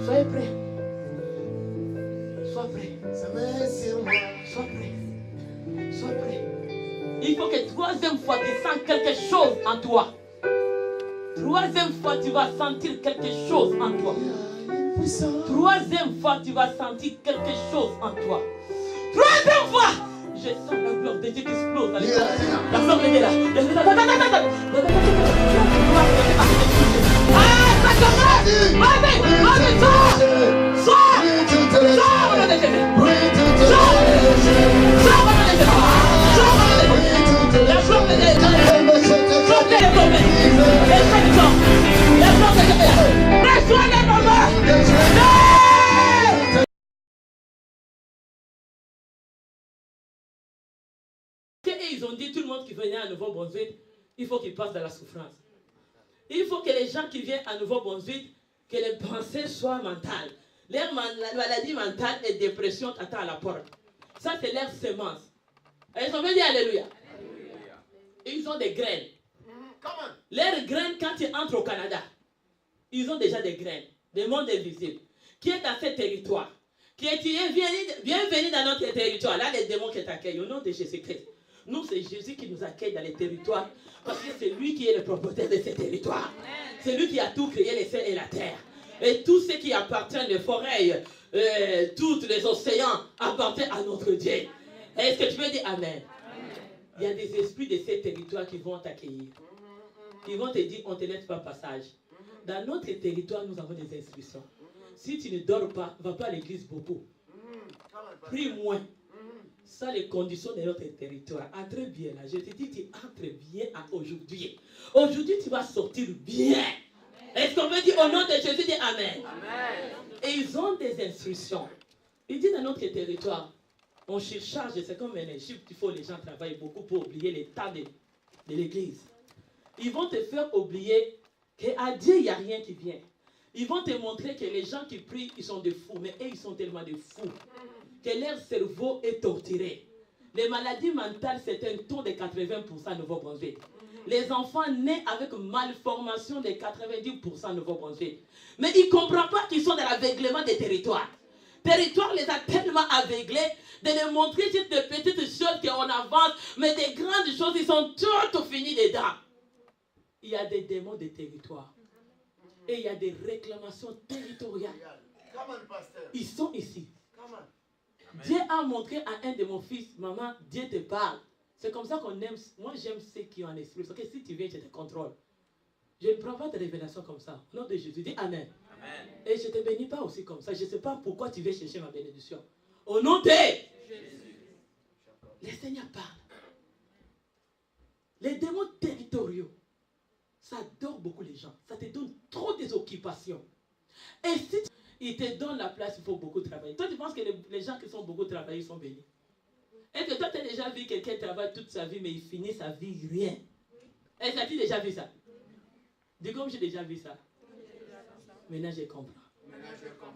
Soyez prêts. Sois prêt. Sois prêt. Sois prêt. Il faut que troisième fois tu sens quelque chose en toi. Troisième fois tu vas sentir quelque chose en toi. Troisième fois tu vas sentir quelque chose en toi. Troisième fois, je sens la gloire de Dieu qui explose. La gloire de Dieu là. Ah, ça commence. Vas-y, sors. Sors. Sors, mon Dieu. Sors. Sors, mon Dieu. Sors, mon Dieu. La gloire de Dieu. Sortez les mauvais. Laissez les gens. La gloire de Dieu. Reçois les mauvais. Et ils ont dit, tout le monde qui venait à Nouveau-Brunswick, il faut qu'il passe dans la souffrance. Il faut que les gens qui viennent à Nouveau-Brunswick, que les pensées soient mentales. Leur maladie mentale et dépression t'attend à la porte. Ça, c'est leur semence. Ils ont dit Alléluia. Ils ont des graines. Leurs graines, quand tu entres au Canada, ils ont déjà des graines, des mondes invisibles, qui est dans ce territoire. Qui est bienvenue dans notre territoire. Là, les démons qui t'accueillent, au nom de Jésus-Christ. Nous, c'est Jésus qui nous accueille dans les territoires, parce que c'est lui qui est le propriétaire de ces territoires. C'est lui qui a tout créé, les cieux et la terre. Et tout ce qui appartient, les forêts, tous les océans, appartiennent à notre Dieu. Est-ce que tu veux dire Amen? Il y a des esprits de ces territoires qui vont t'accueillir. Ils vont te dire, on ne te laisse pas passage. Dans notre territoire, nous avons des instructions. Si tu ne dors pas, ne va pas à l'église beaucoup. Prie moins. Ça, les conditions de notre territoire. Entre bien là. Je te dis, tu entres bien aujourd'hui. Aujourd'hui, tu vas sortir bien. Est-ce qu'on veut dire au nom de Jésus, dis Amen. Amen. Et ils ont des instructions. Ils disent dans notre territoire, on surcharge, c'est comme un Égypte, il faut les gens travaillent beaucoup pour oublier les temps de l'église. Ils vont te faire oublier qu'à Dieu, il n'y a rien qui vient. Ils vont te montrer que les gens qui prient, ils sont des fous. Mais eux, ils sont tellement des fous que leur cerveau est torturé. Les maladies mentales, c'est un taux de 80% à Nouveau-Brunswick. Les enfants nés avec malformation de 90% à Nouveau-Brunswick. Mais ils ne comprennent pas qu'ils sont dans l'aveuglement des territoires. Territoire les a tellement aveuglés de les montrer juste des petites choses qu'on avance, mais des grandes choses, ils sont toutes finies dedans. Il y a des démons de territoire. Et il y a des réclamations territoriales. Ils sont ici. Dieu a montré à un de mon fils, maman, Dieu te parle. C'est comme ça qu'on aime. Moi, j'aime ceux qui ont un esprit. Parce que si tu viens, je te contrôle. Je ne prends pas de révélation comme ça. Au nom de Jésus, dis Amen. Amen. Et je ne te bénis pas aussi comme ça. Je ne sais pas pourquoi tu veux chercher ma bénédiction. Au nom de Jésus. Le Seigneur parle. Les démons territoriaux, ça dort beaucoup les gens. Ça te donne trop des occupations. Et si il te donne la place, il faut beaucoup travailler. Toi, tu penses que les gens qui sont beaucoup travaillés sont bénis? Est-ce que toi, tu as déjà vu quelqu'un travailler toute sa vie, mais il finit sa vie rien? Est-ce que tu as déjà vu ça? Dis comme j'ai déjà vu ça. Maintenant, je comprends.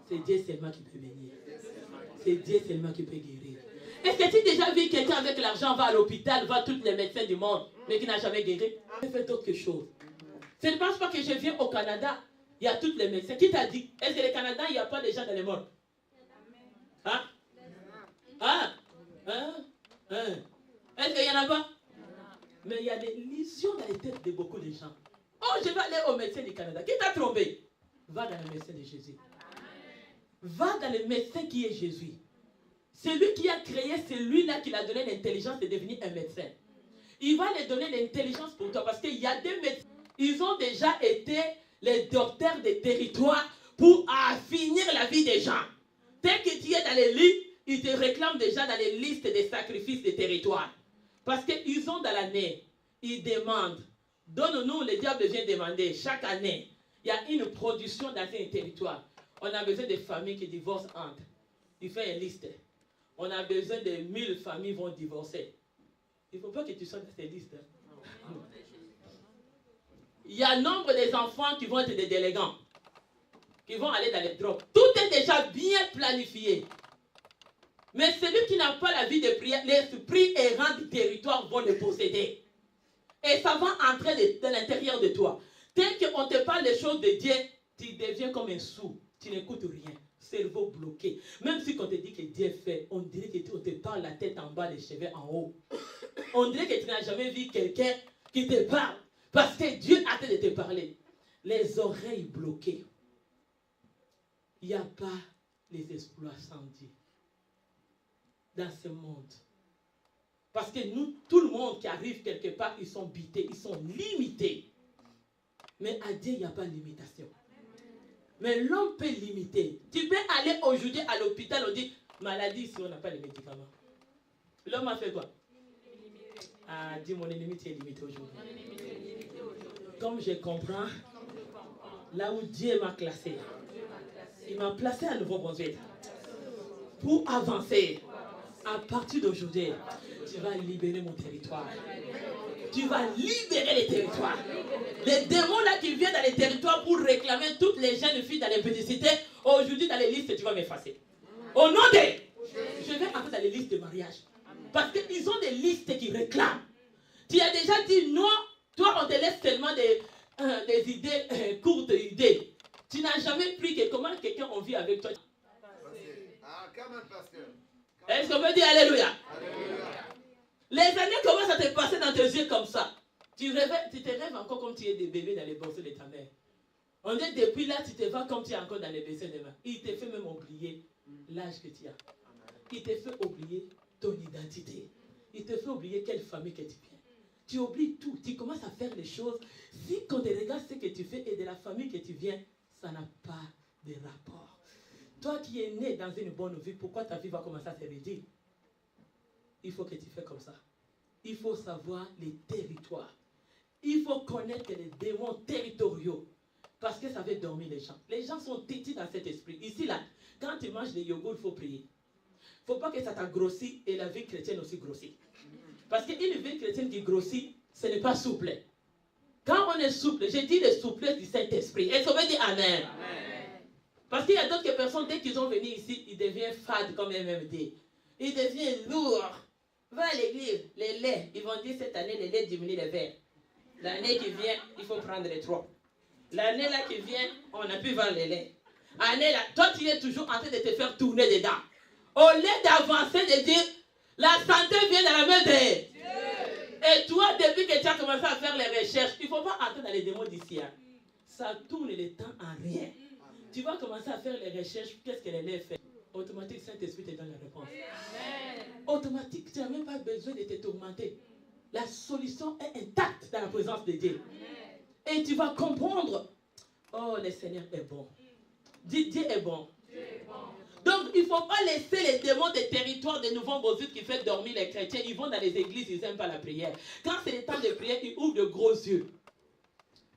C'est Dieu seulement qui peut bénir. C'est Dieu seulement qui peut guérir. Est-ce que tu as déjà vu quelqu'un avec l'argent va à l'hôpital, va tous les médecins du monde, mais qui n'a jamais guéri? Je fais d'autres choses. Je ne pense pas que je viens au Canada, il y a tous les médecins. Qui t'a dit? Est-ce que le Canada, il n'y a pas de gens dans les morts? Hein? Hein? Hein? Hein? Est-ce qu'il y en a pas? Mais il y a des lésions dans les têtes de beaucoup de gens. Oh, je vais aller au médecin du Canada. Qui t'a trompé? Va dans le médecin de Jésus. Va dans le médecin qui est Jésus. C'est lui qui a créé, c'est lui-là qui l'a donné l'intelligence de devenir un médecin. Il va lui donner l'intelligence pour toi parce qu'il y a des médecins. Ils ont déjà été les docteurs des territoires pour finir la vie des gens. Dès que tu es dans les lits, ils te réclament déjà dans les listes des sacrifices des territoires. Parce qu'ils ont dans l'année, ils demandent, donne-nous, le diable vient demander, chaque année, il y a une production dans un territoire. On a besoin de familles qui divorcent entre. Il fait une liste. On a besoin de 1000 familles qui vont divorcer. Il ne faut pas que tu sois dans cette liste. Il y a nombre des enfants qui vont être des délégants, qui vont aller dans les drogues. Tout est déjà bien planifié. Mais celui qui n'a pas la vie de prière, l'esprit errant du territoire vont le posséder. Et ça va entrer de l'intérieur de toi. Dès qu'on te parle des choses de Dieu, tu deviens comme un sou. Tu n'écoutes rien. Cerveau bloqué. Même si quand on te dit que Dieu fait, on dirait qu'on te parle la tête en bas, les cheveux en haut. On dirait que tu n'as jamais vu quelqu'un qui te parle. Parce que Dieu a hâte de te parler. Les oreilles bloquées. Il n'y a pas les exploits sans Dieu. Dans ce monde. Parce que nous, tout le monde qui arrive quelque part, ils sont bités, ils sont limités. Mais à Dieu, il n'y a pas de limitation. Mais l'homme peut limiter. Tu peux aller aujourd'hui à l'hôpital, on dit, maladie, si on n'a pas les médicaments. L'homme a fait quoi? Ah, dis mon ennemi, tu es limité aujourd'hui. Comme je comprends, là où Dieu m'a classé, il m'a placé à Nouveau-Brunswick pour avancer. À partir d'aujourd'hui, tu vas libérer mon territoire. Tu vas libérer les territoires. Les démons là qui viennent dans les territoires pour réclamer toutes les jeunes filles dans les petites cités, aujourd'hui dans les listes, tu vas m'effacer. Au nom de... Je vais entrer dans les listes de mariage. Parce qu'ils ont des listes qui réclament. Tu as déjà dit non, toi on te laisse seulement des idées, courtes idées. Tu n'as jamais pris que comment quelqu'un on vit avec toi. Ah, quand même, pasteur. Est-ce qu'on peut dire Alléluia? Alléluia. Les années commencent à te passer dans tes yeux comme ça. Tu te rêves encore comme tu es des bébés dans les bourses de ta mère. On dit depuis là, tu te vas comme tu es encore dans les baissins de main. Il te fait même oublier l'âge que tu as. Il te fait oublier ton identité. Il te fait oublier quelle famille que tu viens. Tu oublies tout. Tu commences à faire les choses. Si quand tu regardes ce que tu fais et de la famille que tu viens, ça n'a pas de rapport. Toi qui es né dans une bonne vie, pourquoi ta vie va commencer à se réduire? Il faut que tu fasses comme ça. Il faut savoir les territoires. Il faut connaître les démons territoriaux. Parce que ça fait dormir les gens. Les gens sont têtus dans cet esprit. Ici, là, quand tu manges des yogourts, il faut prier. Il ne faut pas que ça t'agrossit et la vie chrétienne aussi grossit. Parce qu'une vie chrétienne qui grossit, ce n'est pas souple. Quand on est souple, j'ai dit le souplesse du Saint-Esprit. Est-ce qu'on veut dire Amen? Amen. Parce qu'il y a d'autres personnes, dès qu'ils ont venu ici, ils deviennent fades comme MMD. Ils deviennent lourds. Va à l'église, les laits, ils vont dire cette année, les laits diminuent les verres. L'année qui vient, il faut prendre les 3. L'année là qui vient, on n'a plus vendre les laits. Année là, toi tu es toujours en train de te faire tourner dedans. Au lieu d'avancer, de dire, la santé vient dans la main de Dieu. Et toi, depuis que tu as commencé à faire les recherches, il ne faut pas entrer dans les démons d'ici. Hein. Ça tourne le temps en rien. Tu vas commencer à faire les recherches, qu'est-ce que les laits fait? Automatique, Saint-Esprit te donne la réponse. Amen. Automatique, tu n'as même pas besoin de te tourmenter. La solution est intacte dans la présence de Dieu. Amen. Et tu vas comprendre, oh, le Seigneur est bon. Dis, Dieu est bon. Dieu est bon. Donc, il ne faut pas laisser les démons des territoires de Nouveau-Brunswick qui fait dormir les chrétiens. Ils vont dans les églises, ils n'aiment pas la prière. Quand c'est le temps de prière, ils ouvrent de gros yeux.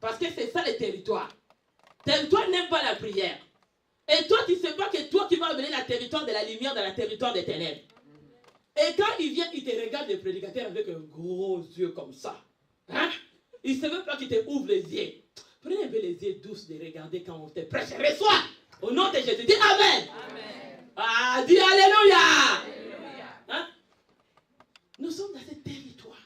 Parce que c'est ça le territoire. Territoire n'aime pas la prière. Et toi, tu ne sais pas que toi qui vas amener le territoire de la lumière dans le territoire des ténèbres. Et quand il vient, il te regarde le prédicateur avec un gros yeux comme ça. Hein? Il ne sait même pas qu'il te ouvre les yeux. Prenez un peu les yeux douces de regarder quand on te prêche. Reçois! Au nom de Jésus, dis Amen. Amen. Ah, dis Alléluia. Alléluia. Hein? Nous sommes dans ce territoire.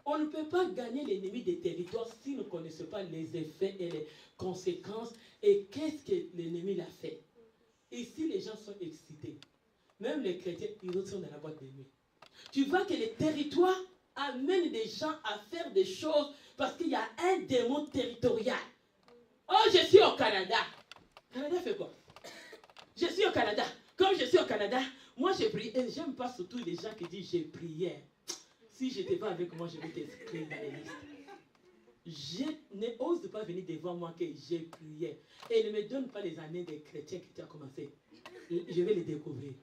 On ne peut pas gagner l'ennemi des territoires si nous ne connaissons pas les effets et les conséquences et qu'est-ce que l'ennemi l'a fait. Ici, les gens sont excités. Même les chrétiens, ils sont dans la boîte de nuit. Tu vois que les territoires amènent des gens à faire des choses parce qu'il y a un démon territorial. Oh, je suis au Canada. Canada fait quoi? Je suis au Canada. Comme je suis au Canada, moi j'ai prié. Et j'aime pas surtout les gens qui disent j'ai prié. Si je n'étais pas avec moi, je vais t'inscrire dans les listes. Je n'ose pas venir devant moi que j'ai prié. Et ne me donne pas les années des chrétiens qui tu as commencé. Je vais les découvrir.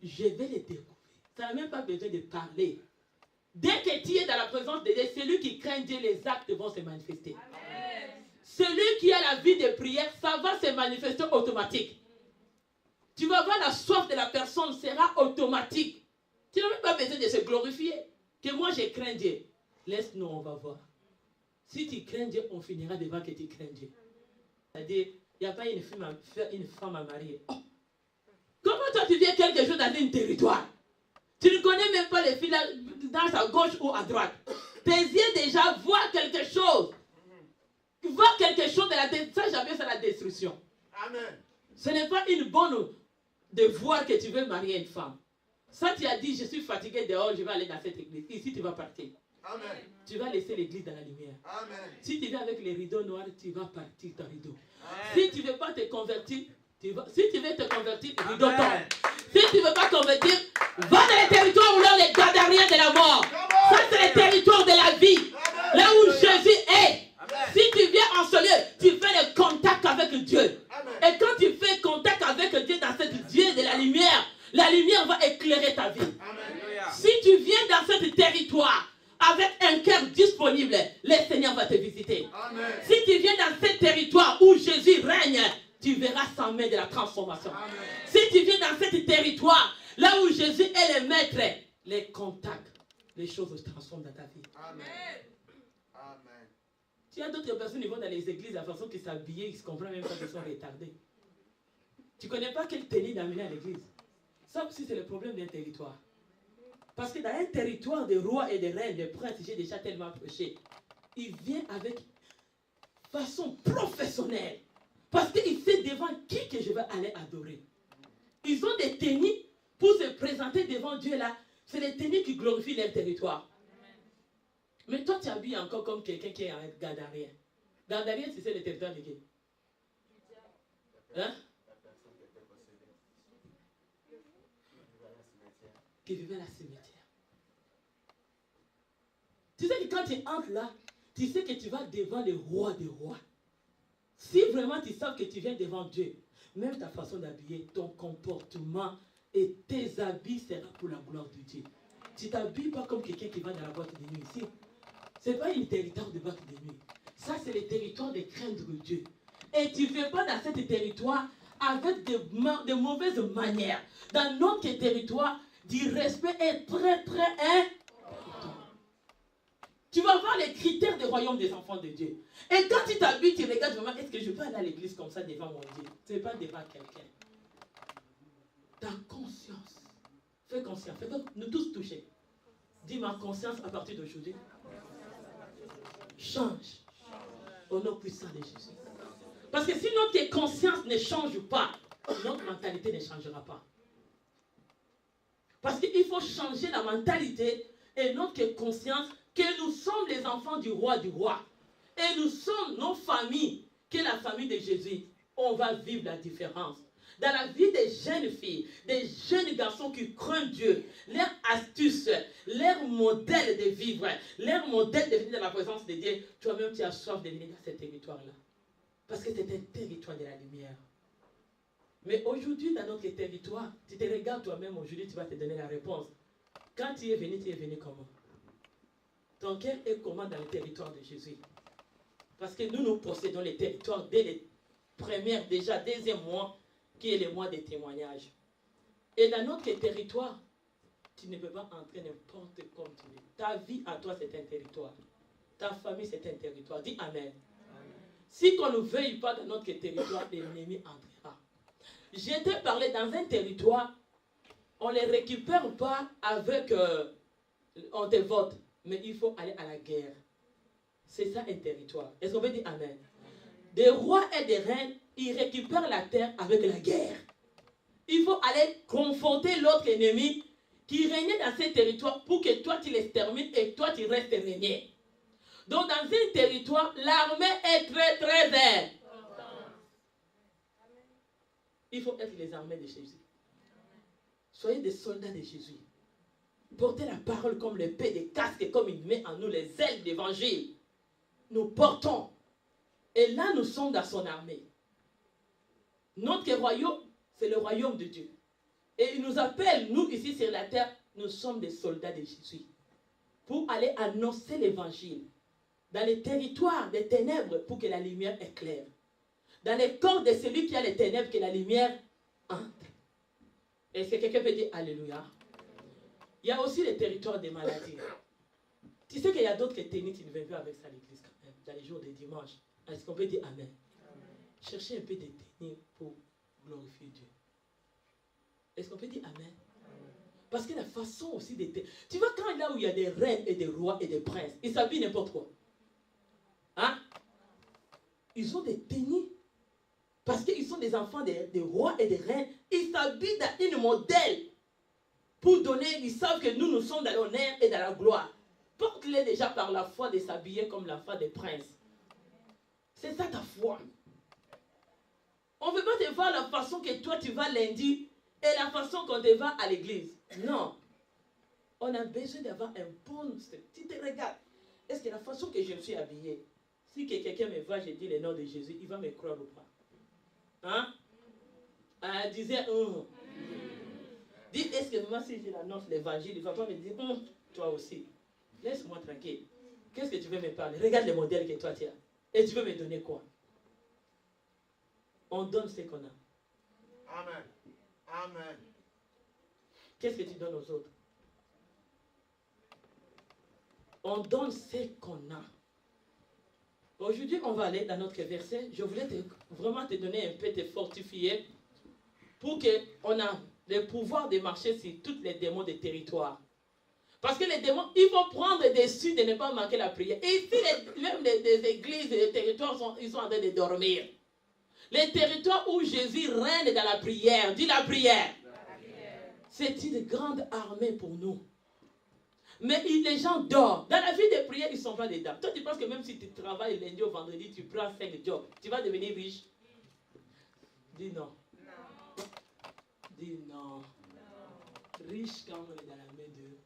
Je vais les découvrir. Ça n'a même pas besoin de parler. Dès que tu es dans la présence de Dieu, celui qui craint Dieu, les actes vont se manifester. Amen. Celui qui a la vie de prière, ça va se manifester automatique. Tu vas voir la soif de la personne sera automatique. Tu n'as même pas besoin de se glorifier. Que moi je crains Dieu. Laisse-nous, on va voir. Si tu crains Dieu, on finira devant que tu crains Dieu. C'est-à-dire, il n'y a pas une femme à marier. Oh. Comment toi tu viens quelque chose dans un territoire? Tu ne connais même pas les filles là, dans à gauche ou à droite. Tes yeux déjà voient quelque chose. Voient quelque chose de la destruction. Ça, j'appelle ça la destruction. Amen. Ce n'est pas une bonne de voir que tu veux marier une femme. Ça, tu as dit, je suis fatigué dehors, je vais aller dans cette église. Ici, tu vas partir. Amen. Tu vas laisser l'église dans la lumière. Amen. Si tu viens avec les rideaux noirs, tu vas partir ton rideau. Amen. Si tu ne veux pas te convertir, si tu veux te convertir, le rideau tombe. Si tu ne veux pas convertir, va dans les territoires où l'on est gadariens de la mort. Ça, c'est le territoire de la vie. Là où Jésus est. Si tu viens en ce lieu, tu fais le contact avec Dieu. Et quand tu fais contact avec Dieu dans cette Dieu de la lumière va éclairer ta vie. Si tu viens dans ce territoire avec un cœur disponible, le Seigneur va te visiter. Amen. Si tu viens dans ce territoire où Jésus règne, tu verras sa main de la transformation. Amen. Si tu viens dans ce territoire, là où Jésus est le maître, les contacts, les choses se transforment dans ta vie. Amen. Amen. Tu as d'autres personnes qui vont dans les églises, la façon qu'ils s'habillent, ils se comprennent même pas qu'ils sont retardés. Tu ne connais pas quelle tenue d'amener à l'église. Ça aussi, c'est le problème d'un territoire. Parce que dans un territoire de rois et de reines, de princes, j'ai déjà tellement prêché, il vient avec façon professionnelle. Parce qu'il sait devant qui que je vais aller adorer. Ils ont des tenues pour se présenter devant Dieu là. C'est les tenues qui glorifient leur territoire. Mais toi, tu habilles encore comme quelqu'un qui est un gadarien. Gadarien, c'est le territoire de qui? Hein? Qui vivait à la cimetière. Tu sais que quand tu entres là, tu sais que tu vas devant le roi des rois. Si vraiment tu sais que tu viens devant Dieu, même ta façon d'habiller, ton comportement et tes habits sera pour la gloire de Dieu. Tu ne t'habilles pas comme quelqu'un qui va dans la boîte de nuit ici. Ce n'est pas une territoire de boîte de nuit. Ça, c'est le territoire de craindre Dieu. Et tu ne fais pas dans ce territoire avec de mauvaises manières. Dans notre territoire, du respect est très, très important. Tu vas voir les critères du royaume des enfants de Dieu. Et quand tu t'habilles, tu regardes vraiment, est-ce que je peux aller à l'église comme ça devant mon Dieu? Ce n'est pas devant quelqu'un. Ta conscience. Fais conscience. Fais nous tous toucher. Dis ma conscience à partir d'aujourd'hui. Change. Au nom puissant de Jésus. Parce que si notre conscience ne change pas, notre mentalité ne changera pas. Parce qu'il faut changer la mentalité et notre conscience que nous sommes les enfants du roi. Et nous sommes nos familles, que la famille de Jésus. On va vivre la différence. Dans la vie des jeunes filles, des jeunes garçons qui craignent Dieu, leur astuce, leur modèle de vivre, leur modèle de venir dans la présence de Dieu, toi-même tu as soif de venir dans ce territoire-là. Parce que c'est un territoire de la lumière. Mais aujourd'hui, dans notre territoire, tu te regardes toi-même aujourd'hui, tu vas te donner la réponse. Quand tu es venu comment? Ton cœur est comment dans le territoire de Jésus? Parce que nous possédons les territoires dès les premières, déjà deuxième mois, qui est le mois des témoignages. Et dans notre territoire, tu ne peux pas entrer n'importe comme tu veux. Ta vie à toi, c'est un territoire. Ta famille, c'est un territoire. Dis Amen. Amen. Si on ne veuille pas dans notre territoire, l'ennemi entrera. J'ai te parlé dans un territoire, on ne les récupère pas avec on te vote, mais il faut aller à la guerre. C'est ça un territoire. Est-ce qu'on peut dire Amen? Des rois et des reines, ils récupèrent la terre avec la guerre. Il faut aller confronter l'autre ennemi qui régnait dans ces territoires pour que toi tu les termines et toi tu restes régné. Donc dans un territoire, l'armée est très très belle. Il faut être les armées de Jésus. Soyez des soldats de Jésus. Portez la parole comme l'épée des casques, comme il met en nous les ailes d'évangile. Nous portons. Et là, nous sommes dans son armée. Notre royaume, c'est le royaume de Dieu. Et il nous appelle, nous ici sur la terre, nous sommes des soldats de Jésus. Pour aller annoncer l'évangile. Dans les territoires des ténèbres, pour que la lumière éclaire. Dans les corps de celui qui a les ténèbres, que la lumière entre. Est-ce que quelqu'un peut dire Alléluia? Il y a aussi les territoires des maladies. Tu sais qu'il y a d'autres techniques qui ne viennent pas avec ça à l'église quand même, dans les jours de dimanche. Est-ce qu'on peut dire Amen? Cherchez un peu de techniques pour glorifier Dieu. Est-ce qu'on peut dire Amen? Parce que la façon aussi de... Tu vois, quand là où il y a des reines et des rois et des princes, ils s'habillent n'importe quoi. Hein? Ils ont des tenues. Parce qu'ils sont des des enfants des rois et des reines, ils s'habillent dans une modèle pour donner, ils savent que nous sommes dans l'honneur et dans la gloire. Porte-les déjà par la foi de s'habiller comme la foi des princes. C'est ça ta foi. On ne veut pas te voir la façon que toi tu vas lundi et la façon qu'on te va à l'église. Non. On a besoin d'avoir un bon... Tu te regardes. Est-ce que la façon que je me suis habillée, si quelqu'un me voit, je dis le nom de Jésus, il va me croire ou pas? Hein? Elle disait, Dites, est-ce que moi, si je l'annonce l'évangile, il ne va pas me dire, toi aussi. Laisse-moi tranquille. Qu'est-ce que tu veux me parler? Regarde le modèle que toi tu as. Et tu veux me donner quoi? On donne ce qu'on a. Amen. Amen. Qu'est-ce que tu donnes aux autres? On donne ce qu'on a. Aujourd'hui, on va aller dans notre verset. Je voulais vraiment te donner un peu, te fortifier pour qu'on ait le pouvoir de marcher sur tous les démons des territoires. Parce que les démons, ils vont prendre dessus de ne pas manquer la prière. Et ici, même les églises et les territoires, ils sont en train de dormir. Les territoires où Jésus règne dans la prière, dis la prière. C'est une grande armée pour nous. Mais les gens dorment. Dans la vie de prière, ils ne sont pas dedans. Toi, tu penses que même si tu travailles lundi au vendredi, tu prends 5 jobs, tu vas devenir riche? Dis non. Non. Dis non. Non. Riche quand on est dans la main de Dieu.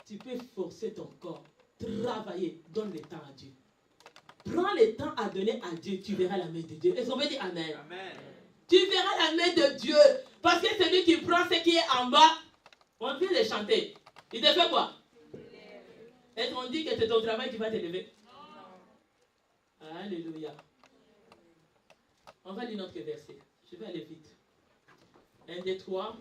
Tu peux forcer ton corps, travailler, donne le temps à Dieu. Prends le temps à donner à Dieu, tu verras la main de Dieu. Est-ce qu'on peut dire Amen? Amen. Tu verras la main de Dieu. Parce que celui qui prend ce qui est en bas, on vient de chanter. Il te fait quoi? Est-ce qu'on dit que c'est ton travail qui va te lever? Non. Alléluia. On va lire notre verset. Je vais aller vite. 1, 2, 3.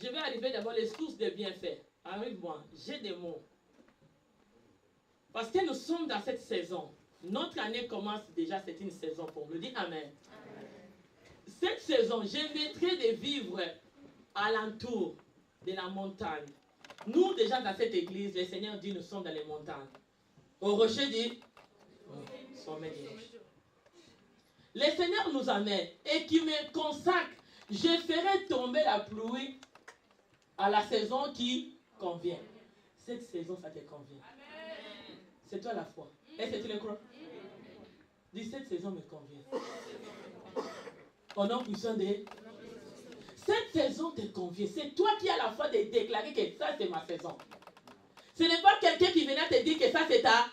Je vais arriver d'abord les sources de bienfaits. Arrive-moi, j'ai des mots. Parce que nous sommes dans cette saison. Notre année commence déjà, c'est une saison pour nous. Dis Amen. Amen. Cette saison, j'inviterai de vivre alentour de la montagne. Nous, déjà dans cette église, le Seigneur dit nous sommes dans les montagnes. Au rocher dit, le Seigneur nous amène et qui me consacre. Je ferai tomber la pluie à la saison qui convient. Cette saison, ça te convient. C'est toi la foi. Est-ce que tu le crois? Dis, cette saison me convient. Au nom puissant de... Cette saison te convient. C'est toi qui as la foi de déclarer que ça, c'est ma saison. Ce n'est pas quelqu'un qui vient te dire que ça, c'est ta...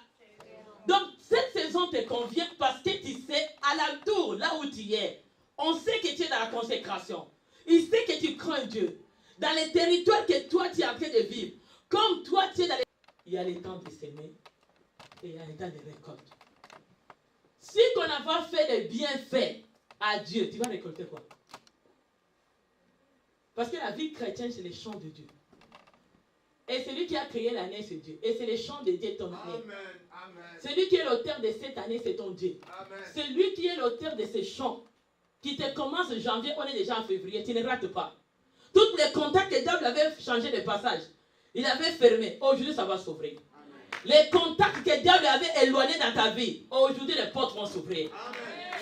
Donc, cette saison te convient parce que tu sais, à l'entour, là où tu es, on sait que tu es dans la consécration. Il sait que tu crains Dieu. Dans les territoires que toi, tu es en train de vivre, comme toi, tu es dans les... Il y a les temps de s'aimer et il y a les temps de récolte. Si on n'a pas fait des bienfaits à Dieu, tu vas récolter quoi? Parce que la vie chrétienne, c'est les champs de Dieu. Et celui qui a créé l'année, c'est Dieu. Et c'est les champs de Dieu, ton année. Celui qui est l'auteur de cette année, c'est ton Dieu. Celui qui est l'auteur de ces champs, qui te commence en janvier, on est déjà en février, tu ne rates pas. Tous les contacts que diable avait changé de passage, il avait fermé. Aujourd'hui, ça va s'ouvrir. Les contacts que diable avait éloignés dans ta vie, aujourd'hui, les portes vont s'ouvrir.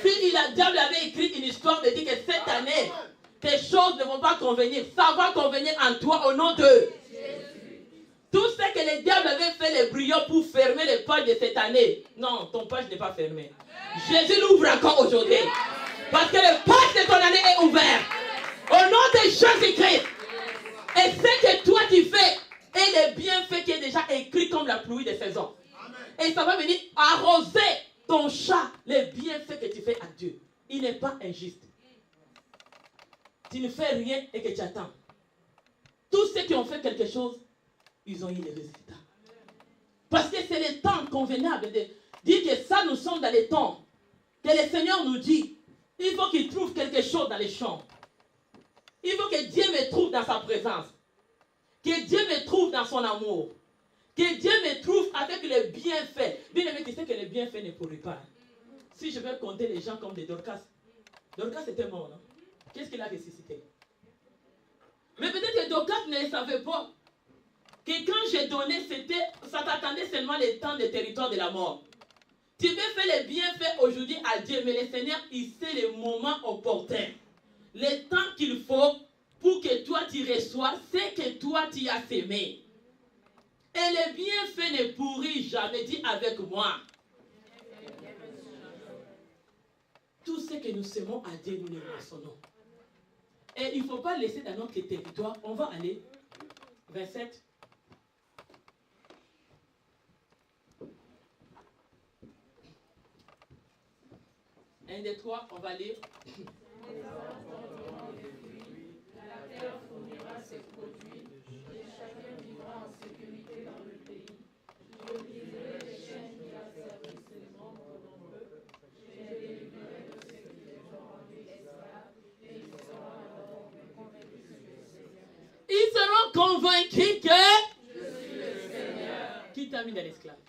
Si diable avait écrit une histoire de dire que cette année, tes choses ne vont pas convenir, ça va convenir en toi au nom de Jésus. Tout ce que le diable avait fait les brillants pour fermer les pages de cette année, non, ton page n'est pas fermée. Jésus l'ouvre encore aujourd'hui. Parce que le page de ton année est ouvert. Au nom de Jésus-Christ. Et ce que toi tu fais est le bienfait qui est déjà écrit comme la pluie de saison. Et ça va venir arroser ton champ, les bienfaits que tu fais à Dieu. Il n'est pas injuste. Tu ne fais rien et que tu attends. Tous ceux qui ont fait quelque chose, ils ont eu les résultats. Parce que c'est le temps convenable de dire que ça, nous sommes dans les temps que le Seigneur nous dit Il faut qu'il trouve quelque chose dans les champs. Il faut que Dieu me trouve dans sa présence. Que Dieu me trouve dans son amour. Que Dieu me trouve avec le bienfait. Bien aimé, tu sais que le bienfait ne pourrit pas. Si je veux compter les gens comme des Dorcas, Dorcas était mort, non? Qu'est-ce qu'il a ressuscité? Mais peut-être que Dorcas ne savait pas que quand j'ai donné, ça t'attendait seulement le temps des territoires de la mort. Tu peux faire le bienfait aujourd'hui à Dieu, mais le Seigneur, il sait le moment opportun. Le temps qu'il faut pour que toi tu reçois ce que toi tu as semé. Et le bienfait ne pourrit jamais. Dis avec moi. Tout ce que nous semons à Dieu, nous le moissonnons. Et il ne faut pas laisser dans notre territoire. On va aller. 27. Un des trois, on va lire. La terre fournira ses produits et chacun vivra en sécurité dans le pays. Je briserai les chaînes qui asservissent les membres de mon peuple. Je les délivrerai de ceux qui les ont rendus esclaves et ils seront alors convaincus que je suis le Seigneur. Ils seront convaincus que Je suis le Seigneur. Qui t'a mis dans l'esclave?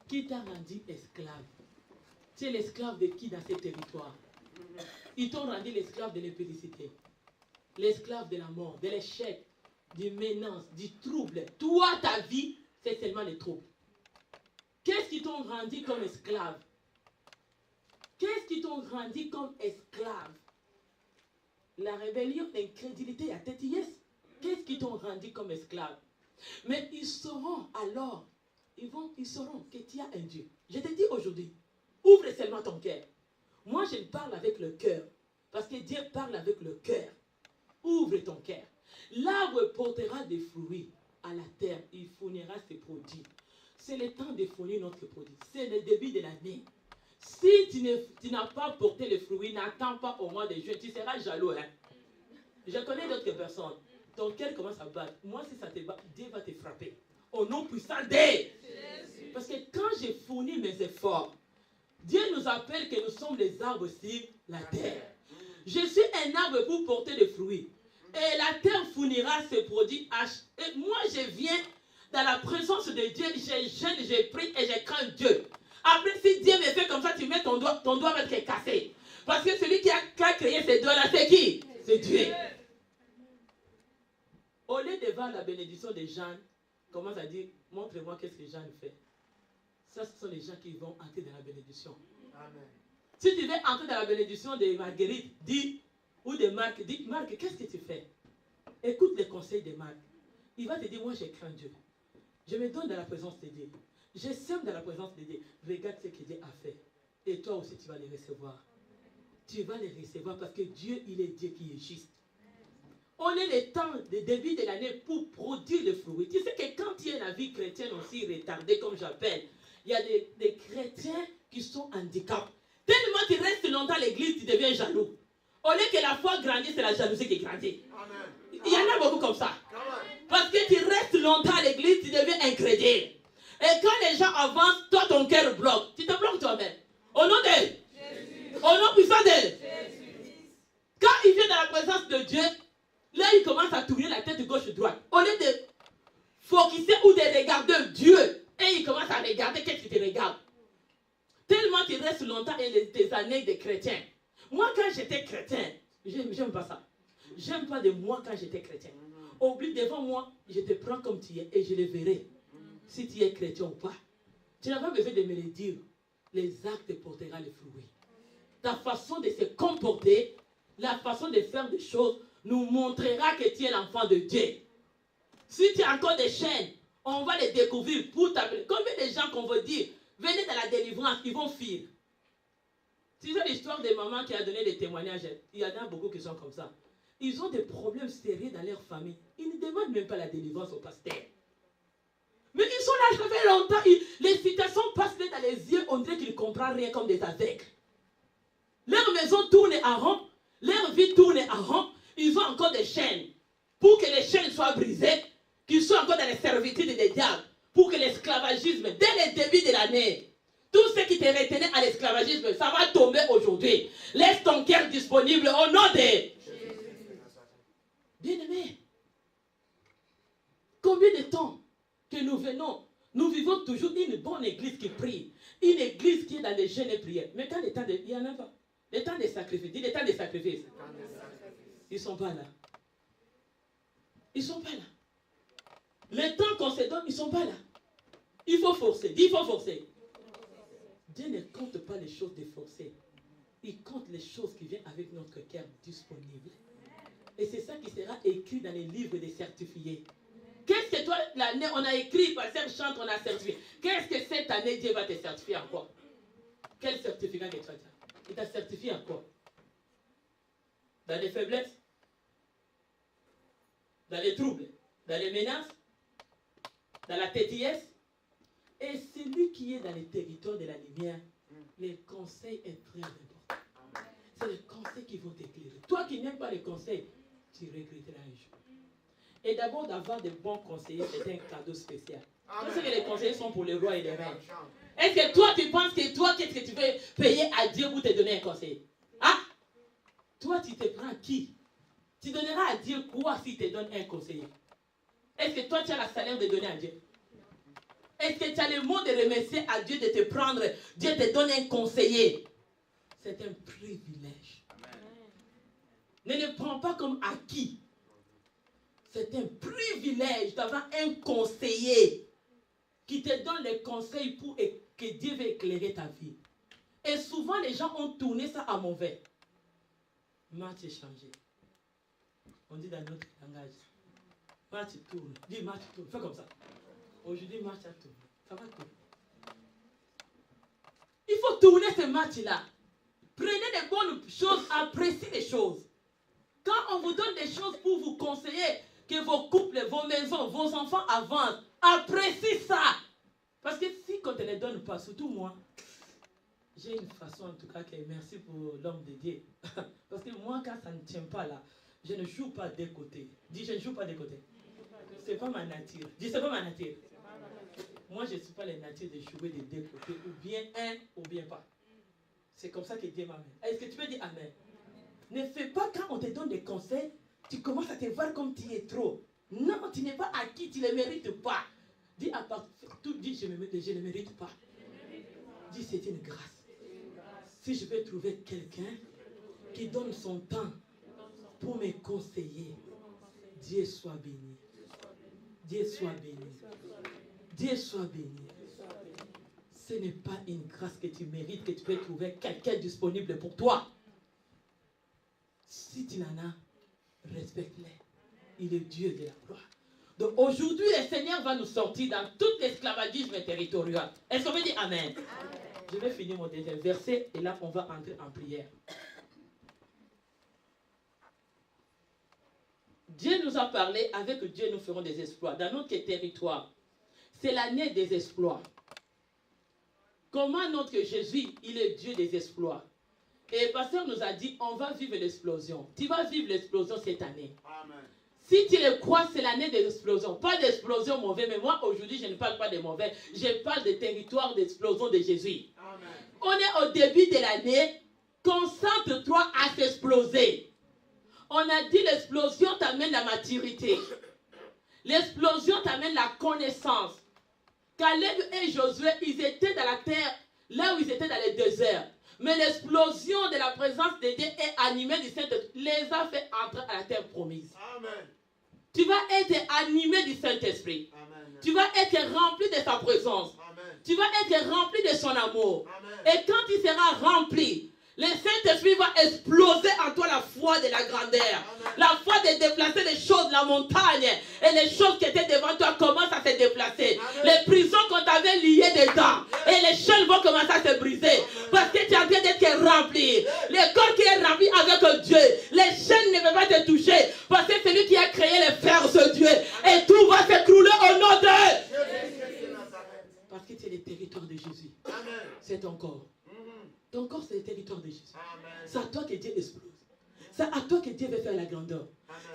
Qui t'a rendu esclave? Tu es l'esclave de qui dans ce territoire? Ils t'ont rendu l'esclave de l'impudicité, l'esclave de la mort, de l'échec, du menace, du trouble. Toi, ta vie, c'est seulement les troubles. Qu'est-ce qui t'ont rendu comme esclave? Qu'est-ce qui t'ont rendu comme esclave? La rébellion, l'incrédulité, la têtillesse. Qu'est-ce qui t'ont rendu comme esclave? Mais ils sauront alors, ils sauront que tu as un Dieu. Je te dis aujourd'hui, ouvre seulement ton cœur. Moi, je parle avec le cœur. Parce que Dieu parle avec le cœur. Ouvre ton cœur. L'arbre portera des fruits à la terre. Il fournira ses produits. C'est le temps de fournir notre produit. C'est le début de l'année. Si tu n'as pas porté les fruits, n'attends pas au mois de juin. Tu seras jaloux. Hein? Je connais d'autres personnes. Ton cœur commence à battre. Moi, si ça te bat, Dieu va te frapper. Au nom puissant de... Parce que quand j'ai fourni mes efforts, Dieu nous appelle que nous sommes les arbres sur la terre. Je suis un arbre pour porter des fruits. Et la terre fournira ses produits. Et moi, je viens dans la présence de Dieu. Je jeûne, je prie et je crains Dieu. Après, si Dieu me fait comme ça, tu mets ton doigt va être cassé. Parce que celui qui a créé ces doigts-là, c'est qui? C'est Dieu. Au lieu de voir la bénédiction de Jeanne, commence à dire, montre-moi qu'est-ce que Jeanne fait. Ça, ce sont les gens qui vont entrer dans la bénédiction. Amen. Si tu veux entrer dans la bénédiction de Marguerite, dis, ou de Marc, dis, Marc, qu'est-ce que tu fais? Écoute les conseils de Marc. Il va te dire, moi, je crains Dieu. Je me donne dans la présence de Dieu. Je sème dans la présence de Dieu. Regarde ce que Dieu a fait. Et toi aussi, tu vas les recevoir. Tu vas les recevoir parce que Dieu, il est Dieu qui est juste. On est le temps de début de l'année pour produire le fruit. Tu sais que quand il y a la vie chrétienne aussi retardée, comme j'appelle, il y a des chrétiens qui sont handicapés. Tellement tu restes longtemps à l'église, tu deviens jaloux. Au lieu que la foi grandisse, c'est la jalousie qui grandit. Amen. Il y en a beaucoup comme ça. Amen. Parce que tu restes longtemps à l'église, tu deviens incrédule. Et quand les gens avancent, toi ton cœur bloque. Tu te bloques toi-même. Au nom de Jésus. Au nom puissant de Jésus. Quand il vient dans la présence de Dieu, là il commence à tourner la tête de gauche et droite. Au lieu de focuser ou de regarder Dieu, et il commence à regarder qu'est-ce qui te regarde. Tellement tu restes longtemps et des années de chrétien. Moi quand j'étais chrétien, j'aime pas ça. J'aime pas de moi quand j'étais chrétien. Oublie devant moi, je te prends comme tu es et je le verrai. Si tu es chrétien ou pas. Tu n'as pas besoin de me le dire. Les actes porteront les fruits. Ta façon de se comporter, la façon de faire des choses, nous montrera que tu es l'enfant de Dieu. Si tu as encore des chaînes, on va les découvrir pour t'appeler. Combien de gens qu'on veut dire, venez dans la délivrance, ils vont fuir. Tu sais l'histoire des mamans qui a donné des témoignages, il y en a beaucoup qui sont comme ça. Ils ont des problèmes sérieux dans leur famille. Ils ne demandent même pas la délivrance au pasteur. Mais ils sont là, ça fait longtemps. Les citations passent dans les yeux, on dirait qu'ils ne comprennent rien comme des aveugles. Leur maison tourne en rond, leur vie tourne en rond. Ils ont encore des chaînes. Pour que les chaînes soient brisées, qu'ils soient encore dans les servitudes des diables, pour que l'esclavagisme, dès le début de l'année, tout ce qui te retenait à l'esclavagisme, ça va tomber aujourd'hui. Laisse ton cœur disponible au nom de bien-aimé. Combien de temps que nous venons, nous vivons toujours une bonne église qui prie, une église qui est dans les jeûnes et prières. Mais quand les temps de, il n'y en a pas. Les temps des sacrifices, dis les temps des sacrifices. Ils ne sont pas là. Ils ne sont pas là. Les temps qu'on se donne, ils ne sont pas là. Il faut forcer. Dis, il faut forcer. Dieu ne compte pas les choses de forcer. Il compte les choses qui viennent avec notre cœur disponible. Et c'est ça qui sera écrit dans les livres des certifiés. Qu'est-ce que toi, l'année, on a écrit, pasteur chante, on a certifié. Qu'est-ce que cette année, Dieu va te certifier en quoi? Quel certificat que tu as? Il t'a certifié en quoi? Dans les faiblesses? Dans les troubles? Dans les menaces? Dans la tétillesse? Et celui qui est dans les territoires de la lumière, le conseil est très important. C'est le conseil qui vont t'éclairer. Toi qui n'aimes pas les conseils, tu regretteras un jour. Et d'abord, d'avoir de bons conseillers, c'est un cadeau spécial. Tu sais que les conseillers sont pour les rois et les reines. Est-ce que toi, tu penses que toi, qu'est-ce que tu veux payer à Dieu pour te donner un conseiller? Ah? Toi, tu te prends qui? Tu donneras à Dieu quoi s'il te donne un conseiller? Est-ce que toi, tu as le salaire de donner à Dieu? Est-ce que tu as le mot de remercier à Dieu de te prendre? Dieu te donne un conseiller. C'est un privilège. Ne le prends pas comme acquis. C'est un privilège d'avoir un conseiller qui te donne les conseils pour que Dieu va éclairer ta vie. Et souvent, les gens ont tourné ça à mauvais. Match est changé. On dit dans notre langage. Match tourne. Dis match tourne. Fais comme ça. Aujourd'hui, match a tourné. Ça va tourner. Il faut tourner ce match-là. Prenez des bonnes choses, appréciez les choses. Quand on vous donne des choses pour vous conseiller, que vos couples, vos maisons, vos enfants avancent, appréciez ça. Parce que si on ne te les donne pas, surtout moi, j'ai une façon en tout cas que merci pour l'homme de Dieu. Parce que moi, quand ça ne tient pas là, je ne joue pas des côtés. Dis, je ne joue pas des côtés. Ce n'est pas ma nature. Dis, ce n'est pas ma nature. Moi, je ne suis pas la nature de jouer des deux côtés, ou bien un, ou bien pas. C'est comme ça que Dieu m'amène. Est-ce que tu peux dire Amen? Ne fais pas quand on te donne des conseils, tu commences à te voir comme tu es trop. Non, tu n'es pas acquis, tu ne le mérites pas. Dis à part, tout dit, je ne le mérite pas. Dis, c'est une grâce. Si je peux trouver quelqu'un qui donne son temps pour me conseiller, Dieu soit béni. Dieu soit béni. Dieu soit béni. Ce n'est pas une grâce que tu mérites, que tu peux trouver quelqu'un disponible pour toi. Si tu n'en as, respecte-le. Il est Dieu de la gloire. Donc aujourd'hui, le Seigneur va nous sortir dans tout l'esclavagisme territorial. Est-ce qu'on veut dire Amen? Amen. Je vais finir mon deuxième verset et là on va entrer en prière. Dieu nous a parlé, avec Dieu nous ferons des exploits. Dans notre territoire, c'est l'année des exploits. Comment notre Jésus, il est Dieu des exploits. Et le pasteur nous a dit, on va vivre l'explosion. Tu vas vivre l'explosion cette année. Amen. Si tu le crois, c'est l'année de l'explosion. Pas d'explosion mauvaise, mais moi aujourd'hui, je ne parle pas de mauvais. Je parle de territoire d'explosion de Jésus. Amen. On est au début de l'année. Concentre-toi à s'exploser. On a dit l'explosion t'amène la maturité. L'explosion t'amène la connaissance. Caleb et Josué, ils étaient dans la terre, là où ils étaient dans le désert. Mais l'explosion de la présence de Dieu est animée du Saint-Esprit, les a fait entrer à la terre promise. Amen. Tu vas être animé du Saint-Esprit. Tu vas être rempli de sa présence. Amen. Tu vas être rempli de son amour. Amen. Et quand il sera rempli, le Saint-Esprit va exploser en toi la foi de la grandeur. Amen. La foi de déplacer les choses, la montagne. Et les choses qui étaient devant toi commencent à se déplacer. Amen. Les prisons qu'on t'avait liées dedans. Et les chaînes vont commencer à se briser. Amen. Parce que tu es en train d'être rempli. Le corps qui est rempli avec Dieu. Les chaînes ne peuvent pas te toucher. Parce que c'est lui qui a créé les fers, ce Dieu. Et tout va s'écrouler au nom de... Parce que tu es le territoire de Jésus. C'est ton corps. Ton corps, c'est le territoire de Jésus. C'est à toi que Dieu explose. C'est à toi que Dieu veut faire la grandeur.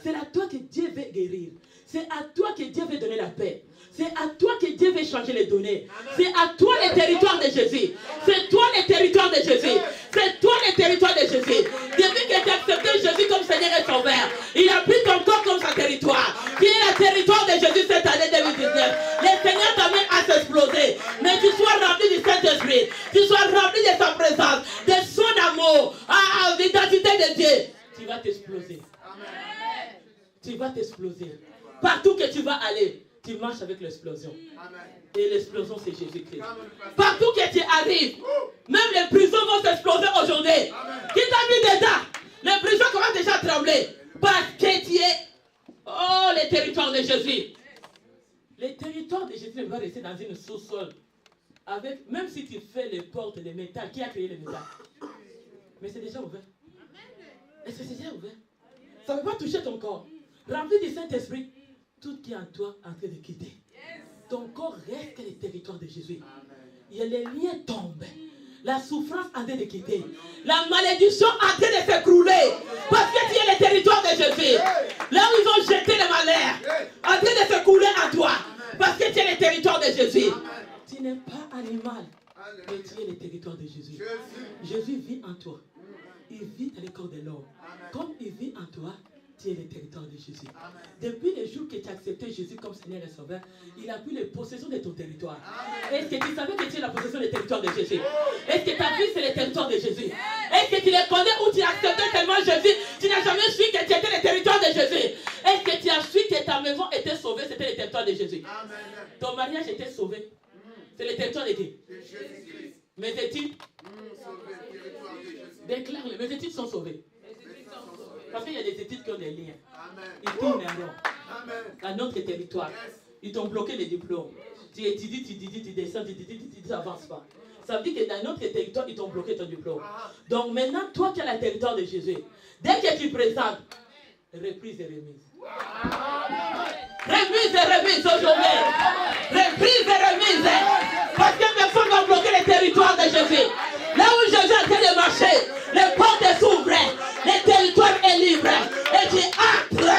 C'est à toi que Dieu veut guérir. C'est à toi que Dieu veut donner la paix. C'est à toi que Dieu veut changer les données. C'est à toi les territoires de Jésus. C'est toi les territoires de Jésus. C'est toi les territoires de Jésus. Depuis que tu as accepté Jésus comme Seigneur et Sauveur, il a pris ton corps comme son territoire. Qui est le territoire de Jésus cette année 2019. Le Seigneur t'amène à s'exploser. Mais tu sois rempli du Saint-Esprit. Tu sois rempli de sa présence, de son amour, l'identité de Dieu. Tu vas t'exploser. Tu vas t'exploser. Partout que tu vas aller, tu marches avec l'explosion. Et l'explosion, c'est Jésus-Christ. Partout que tu arrives, même les prisons vont s'exploser aujourd'hui. Qui t'a mis dedans? Les prisons commencent déjà à trembler. Parce que tu es... Oh, les territoires de Jésus. Les territoires de Jésus ne vont pas rester dans une sous-sol. Avec, même si tu fais les portes de métal, qui a créé le métal? Mais c'est déjà ouvert. Et c'est déjà ouvert. Ça ne va pas toucher ton corps. Rempli du Saint-Esprit. Tout qui est en toi est en train de quitter. Ton corps reste le territoire de Jésus. Il y a les liens tombent. La souffrance en train de quitter. La malédiction en train de s'écrouler. Parce que tu es le territoire de Jésus. Là où ils ont jeté le malheur, en train de s'écouler en toi. Parce que tu es le territoire de Jésus. Tu n'es pas animal, mais tu es le territoire de Jésus. Jésus vit en toi. Il vit dans le corps de l'homme. Comme il vit en toi, tu es le territoire de Jésus. Depuis le jour que tu as accepté Jésus comme Seigneur et Sauveur, il a pris les possessions de ton territoire. Est-ce que tu savais que tu es la possession des territoires de Jésus? Est-ce que ta vie c'est le territoire de Jésus? Est-ce que tu les connais ou tu as accepté tellement Jésus? Tu n'as jamais su que tu étais le territoire de Jésus. Est-ce que tu as su que ta maison était sauvée? C'était le territoire de Jésus. Ton mariage était sauvé. C'est le territoire de qui? Mes études? Déclare-le. Mes études sont sauvées. Parce qu'il y a des études qui ont des liens. Ils tournent en rond. À notre territoire. Ils t'ont bloqué les diplômes. Tu étudies, tu descends, tu n'avances pas. Ça veut dire que dans notre territoire, ils t'ont bloqué ton diplôme. Donc maintenant, toi qui as le territoire de Jésus, dès que tu présentes, reprise et remise. Remise et remise aujourd'hui. Reprise et remise. Parce que personne va bloquer le territoire de Jésus. Là où Jésus est en train de marcher, les portes s'ouvrent, le territoire est libre. Et tu entres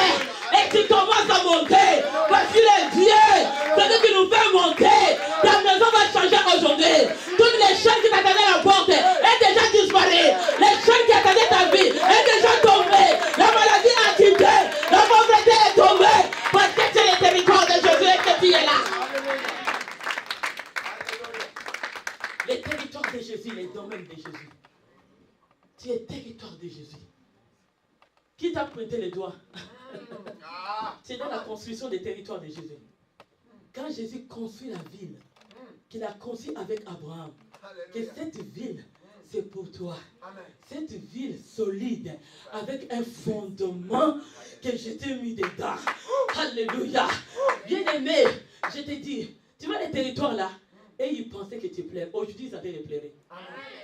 et tu commences à monter. Parce qu'il est Dieu. C'est lui qui nous fait monter. Ta maison va changer aujourd'hui. Toutes les chaînes qui t'attendaient à la porte est déjà disparues. Les chaînes qui attendaient ta vie est déjà tombée. La maladie a quitté. La pauvreté est tombée. Parce que c'est le territoire de Jésus et que tu es là. Les territoires de Jésus, les domaines de Jésus. Tu es territoire de Jésus. Qui t'a pointé les doigts? C'est dans la construction des territoires de Jésus. Quand Jésus construit la ville, qu'il a construit avec Abraham, que cette ville, c'est pour toi. Cette ville solide, avec un fondement que je t'ai mis dedans. Alléluia. Bien-aimé, je te dis, tu vois les territoires là, et il pensait que tu plais. Aujourd'hui, ça te plairait.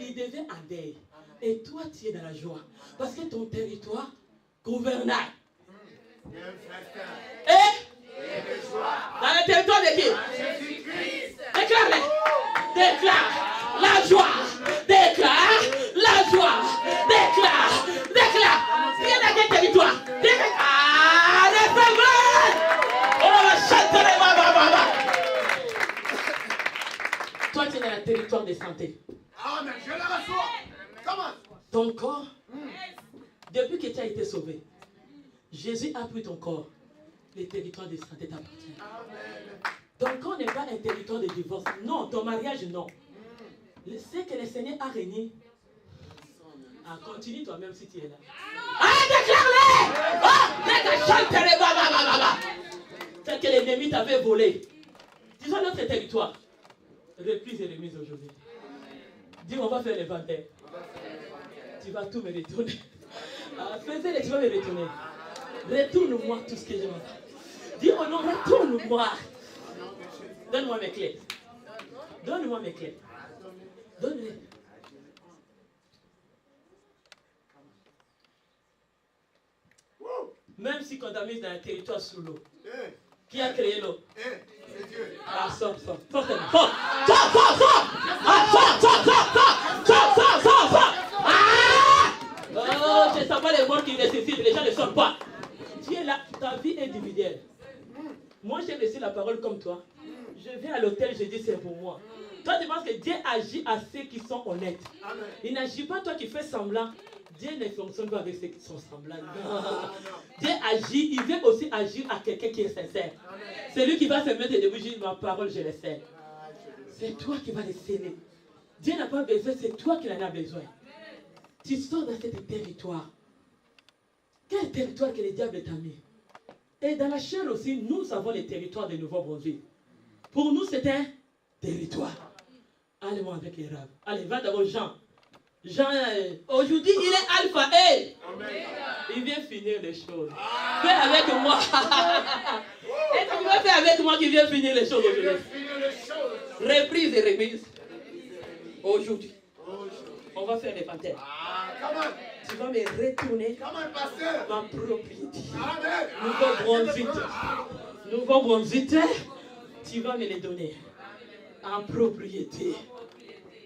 Il devait en deuil. Et toi, tu es dans la joie. Parce que ton territoire gouvernail. Et dans le territoire de qui? Déclare-le. Déclare la joie. Déclare la joie. Déclare. Déclare. Tu es dans quel territoire? Déclare. Ah, les femmes. On va chanter les mamans. Toi, tu es dans le territoire de santé. Amen. Je le reçois. Comment? Ton corps, depuis que tu as été sauvé, Jésus a pris ton corps. Le territoire de santé t'appartient. Ton corps n'est pas un territoire de divorce. Non, ton mariage, non. C'est que le Seigneur a régné. Ah, continue toi-même si tu es là. Ah, déclare-le! C'est que l'ennemi t'avait volé. Disons notre territoire. Reprise et remise aujourd'hui. Dis, on va faire l'inventaire. Tu vas tout me retourner. Fais-le, tu vas me retourner. Retourne-moi tout ce que j'ai. Dis, oh non, retourne-moi. Donne-moi mes clés. Donne-moi mes clés. Donne-les. Même si on t'a mis dans un territoire sous l'eau. Qui a créé l'eau? C'est Dieu. Ah, sors. Sors. Ah! Oh, je ne sens pas les morts qui nécessitent. Les gens ne sortent pas. Tu es là, ta vie individuelle. Moi, j'ai reçu la parole comme toi. Je viens à l'hôtel, je dis c'est pour moi. Toi, tu penses que Dieu agit à ceux qui sont honnêtes. Amen. Il n'agit pas toi qui fais semblant. Dieu ne fonctionne pas avec ceux qui sont semblants. Non. Dieu agit, il veut aussi agir à quelqu'un qui est sincère. C'est lui qui va se mettre debout et dire ma parole, je le sais. C'est toi qui vas le sceller. Dieu n'a pas besoin, c'est toi qui en as besoin. Tu sors dans ce territoire. Quel territoire que le diable t'a mis? Et dans la chair aussi, nous avons les territoires de Nouveau-Brunswick. Pour nous, c'est un territoire. Allez-moi avec les rabbins. Allez, va d'abord Jean. Jean, aujourd'hui, il est alpha et il vient finir les choses. Fais avec moi. Et tu vas faire avec moi qui vient finir les choses aujourd'hui. Reprise et remise. Aujourd'hui, on va faire les panthères. Tu vas me retourner ma propriété. Nouveau-Brunswick. Nouveau-Brunswick, tu vas me les donner en propriété.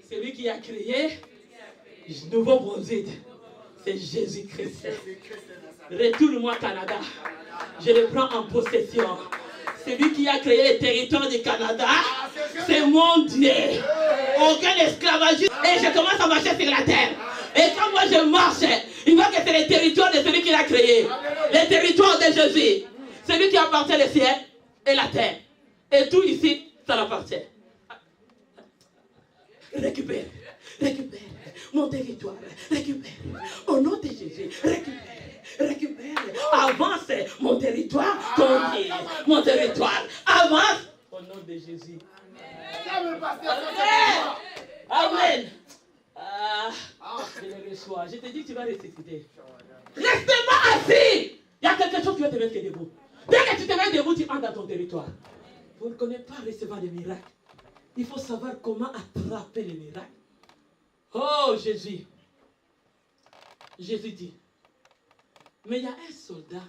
C'est lui qui a créé Nouveau-Brunswick. C'est Jésus-Christ. Retourne-moi Canada. Je le prends en possession. C'est lui qui a créé le territoire du Canada. C'est mon Dieu. Aucun esclavagisme. Et je commence à marcher sur la terre. Et quand moi je marche, il voit que c'est le territoire de celui qui l'a créé. Le territoire de Jésus. C'est lui qui appartient le ciel et la terre. Et tout ici, ça l'appartient. Récupère, récupère mon territoire. Récupère. Au nom de Jésus, récupère, récupère. Avance mon territoire, mon territoire. Avance. Au nom de Jésus. Amen. Je le reçois. Je te dis que tu vas ressusciter. Reste pas assis. Il y a quelque chose qui va te mettre debout. Dès que tu te mets debout, tu entres dans ton territoire. Vous ne connaissez pas recevoir des miracles. Il faut savoir comment attraper les miracles. Oh Jésus. Jésus dit. Mais il y a un soldat.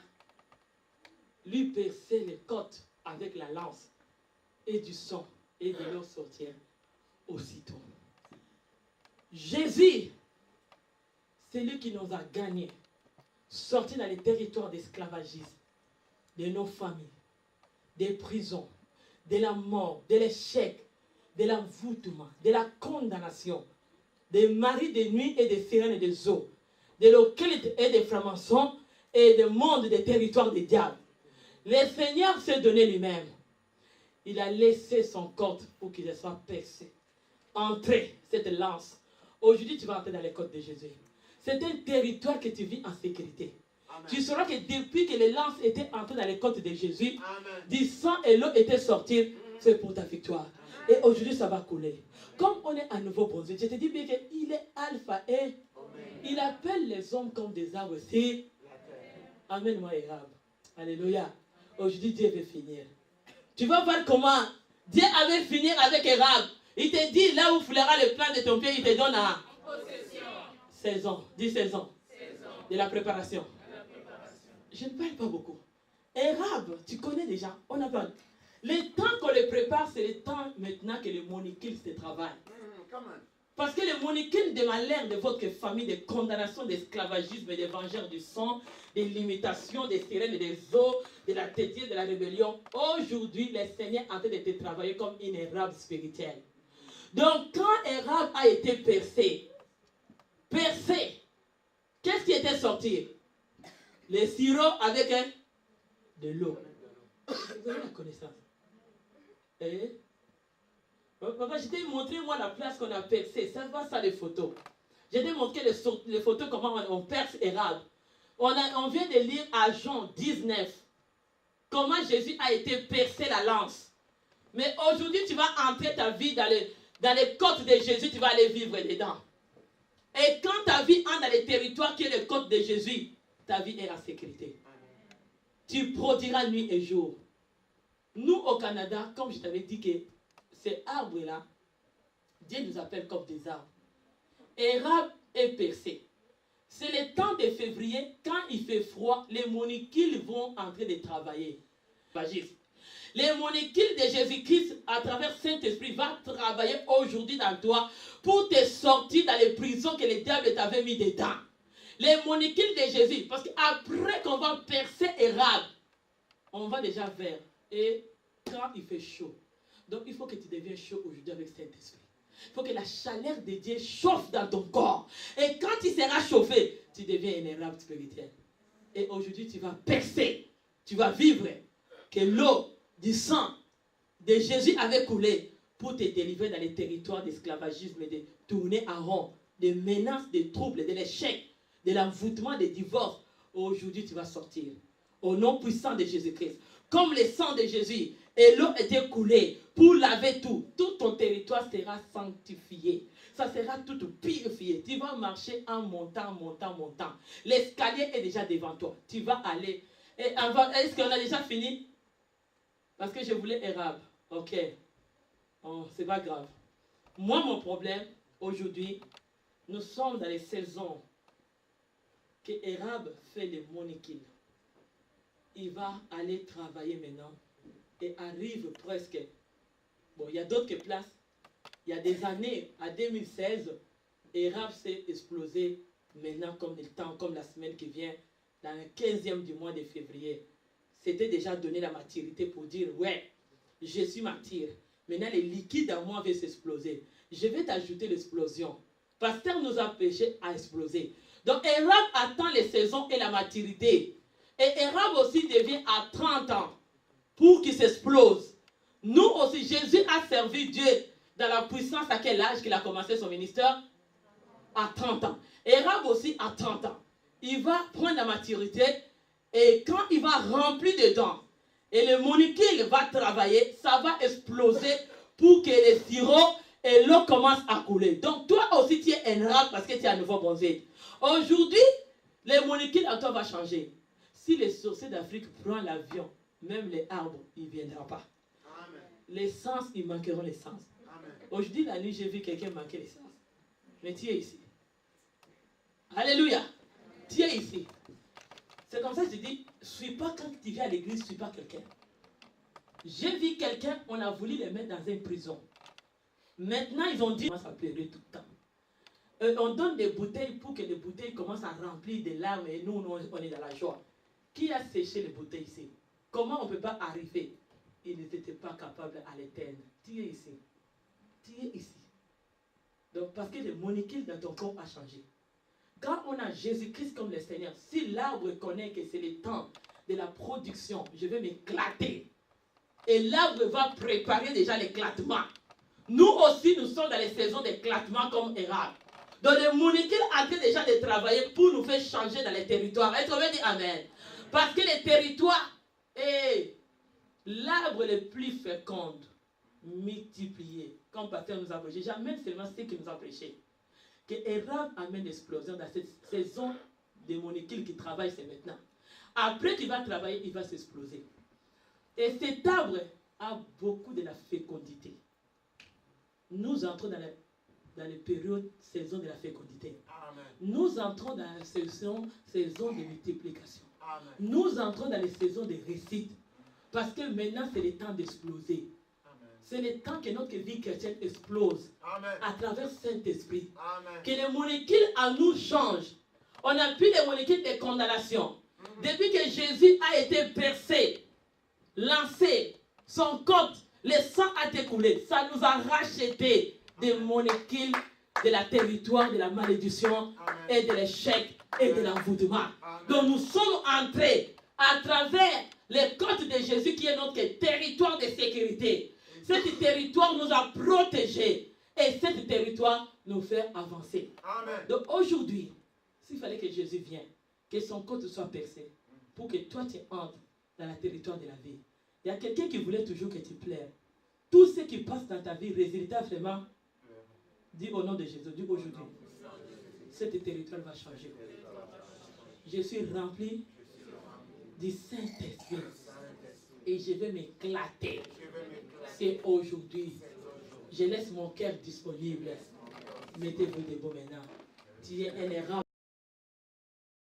Lui perçait les côtes avec la lance. Et du sang. Et de l'eau sortir aussitôt. Jésus, c'est lui qui nous a gagnés, sortis dans les territoires d'esclavagisme, de nos familles, des prisons, de la mort, de l'échec, de l'envoûtement, de la condamnation, des maris de nuit et des sirènes et des eaux, de l'occulte et des francs-maçons et des mondes des territoires des diables. Le Seigneur s'est donné lui-même. Il a laissé son corps pour qu'il soit percé. Entrez cette lance. Aujourd'hui, tu vas entrer dans les côtes de Jésus. C'est un territoire que tu vis en sécurité. Amen. Tu sauras que depuis que les lances étaient entrées dans les côtes de Jésus, du sang et l'eau étaient sortis, c'est pour ta victoire. Amen. Et aujourd'hui, ça va couler. Comme on est à Nouveau-Brunswick, je te dis bien qu'il est alpha et Amen. Il appelle les hommes comme des arbres aussi. Amen, moi et Rab. Alléluia. Aujourd'hui, Dieu veut finir. Tu vas voir comment Dieu avait fini avec Érab. Il te dit, là où fleura le plan de ton pied, il te donne à 16 ans. Dis 16 ans. De la préparation. Je ne parle pas beaucoup. Érab, tu connais déjà. On a parlé. Le temps qu'on le prépare, c'est le temps maintenant que le monicule se travaille. Parce que le monicule de malheur de votre famille, de condamnation, d'esclavagisme, de vengeurs du sang, des limitations, des sirènes et des eaux, de la tétise, de la rébellion, aujourd'hui, le Seigneur est en train de te travailler comme une Érab spirituelle. Donc, quand Érab a été percé, qu'est-ce qui était sorti? Le sirop avec de l'eau. Vous avez la connaissance. Papa, je t'ai montré moi la place qu'on a percée. Ça va ça les photos. Je t'ai montré les photos comment on perce Érab. On vient de lire à Jean 19 comment Jésus a été percé la lance. Mais aujourd'hui, tu vas entrer ta vie dans les côtes de Jésus, tu vas aller vivre dedans. Et quand ta vie entre dans les territoires qui est les côtes de Jésus, ta vie est en sécurité. Tu produiras nuit et jour. Nous, au Canada, comme je t'avais dit que ces arbres-là, Dieu nous appelle comme des arbres. Érab est percé. C'est le temps de février, quand il fait froid, les molécules vont entrer de travailler. Les molécules de Jésus-Christ, à travers Saint-Esprit, va travailler aujourd'hui dans toi pour te sortir dans les prisons que le diable t'avait mis dedans. Les molécules de Jésus, parce qu'après qu'on va percer Érab, on va déjà vers. Et quand il fait chaud, Donc il faut que tu deviennes chaud aujourd'hui avec cet esprit. Il faut que la chaleur de Dieu chauffe dans ton corps. Et quand tu seras chauffé, tu deviens un érable spirituel. Et aujourd'hui, tu vas percer. Tu vas vivre. Que l'eau du sang de Jésus avait coulé pour te délivrer dans les territoires d'esclavagisme et de tourner en rond, des menaces, des troubles, de l'échec, de l'envoûtement, des divorces. Aujourd'hui, tu vas sortir. Au nom puissant de Jésus-Christ. Comme le sang de Jésus et l'eau était coulée pour laver tout, tout ton territoire sera sanctifié. Ça sera tout purifié. Tu vas marcher en montant, montant, montant. L'escalier est déjà devant toi. Tu vas aller. Est-ce qu'on a déjà fini? Parce que je voulais érable. Ok. Oh, c'est pas grave. Moi, mon problème, aujourd'hui, nous sommes dans les saisons que Érable fait le monikil. Il va aller travailler maintenant et arrive presque. Bon, il y a d'autres places. Il y a des années, à 2016, Érable s'est explosé maintenant comme le temps, comme la semaine qui vient, dans le 15e du mois de février. C'était déjà donné la maturité pour dire, ouais, je suis mature. Maintenant, les liquides en moi vont s'exploser. Je vais t'ajouter l'explosion. Pasteur nous a péché à exploser. Donc, Érable attend les saisons et la maturité. Et Érable aussi devient à 30 ans pour qu'il s'explose. Nous aussi, Jésus a servi Dieu dans la puissance à quel âge qu'il a commencé son ministère? À 30 ans. Érable aussi à 30 ans. Il va prendre la maturité et quand il va remplir dedans, et le monikil va travailler, ça va exploser pour que les sirops et l'eau commencent à couler. Donc toi aussi tu es un érable parce que tu es à Nouveau-Brunswick. Aujourd'hui, le monikil en toi va changer. Si les sorciers d'Afrique prennent l'avion, même les arbres, il ne viendra pas. Amen. Les sens, ils manqueront les sens. Aujourd'hui, la nuit, j'ai vu quelqu'un manquer les sens. Mais tu es ici. Alléluia. Tu es ici. C'est comme ça que je dis, suis pas quand tu viens à l'église, suis pas quelqu'un. J'ai vu quelqu'un, on a voulu le mettre dans une prison. Maintenant, ils ont dit, ça pleurait tout le temps. On donne des bouteilles pour que les bouteilles commencent à remplir de larmes et nous, on est dans la joie. Qui a séché les bouteilles ici? Comment on ne peut pas arriver? Ils n'étaient pas capables à l'éteindre. Tu es ici. Tu es ici. Donc, parce que le molécule dans ton corps a changé. Quand on a Jésus-Christ comme le Seigneur, si l'arbre connaît que c'est le temps de la production, je vais m'éclater. Et l'arbre va préparer déjà l'éclatement. Nous aussi, nous sommes dans les saisons d'éclatement comme érable. Donc le molécule a déjà de travailler pour nous faire changer dans les territoires. Est-ce qu'on veut dire Amen? Parce que les territoires est l'arbre le plus fécond, multiplié. Comme pasteur nous a prêché, j'amène seulement ce qu'il nous a prêché. Que érable amène l'explosion dans cette saison de molécules qui travaillent, c'est maintenant. Après qu'il va travailler, il va s'exploser. Et cet arbre a beaucoup de la fécondité. Nous entrons dans la période, saison de la fécondité. Amen. Nous entrons dans la saison de multiplication. Amen. Nous entrons dans les saisons de réussite. Parce que maintenant, c'est le temps d'exploser. C'est le temps que notre vie chrétienne explose. Amen. À travers Saint-Esprit. Amen. Que les molécules en nous changent. On n'a plus les molécules de condamnation. Depuis que Jésus a été percé, lancé, son côte, le sang a écoulé. Ça nous a racheté des molécules de la territoire, de la malédiction et de l'échec et de l'envoûtement. Donc nous sommes entrés à travers les côtes de Jésus qui est notre territoire de sécurité. Ce territoire nous a protégés et ce territoire nous fait avancer. Amen. Donc aujourd'hui, s'il fallait que Jésus vienne, que son côte soit percée, pour que toi tu entres dans le territoire de la vie. Il y a quelqu'un qui voulait toujours que tu plaires. Tout ce qui passe dans ta vie résultat vraiment. Dis au nom de Jésus, dis aujourd'hui. Ce territoire va changer. Je suis rempli du Saint-Esprit. Et je vais m'éclater. C'est aujourd'hui. Je laisse mon cœur disponible. Mettez-vous debout maintenant. Tu es un érable.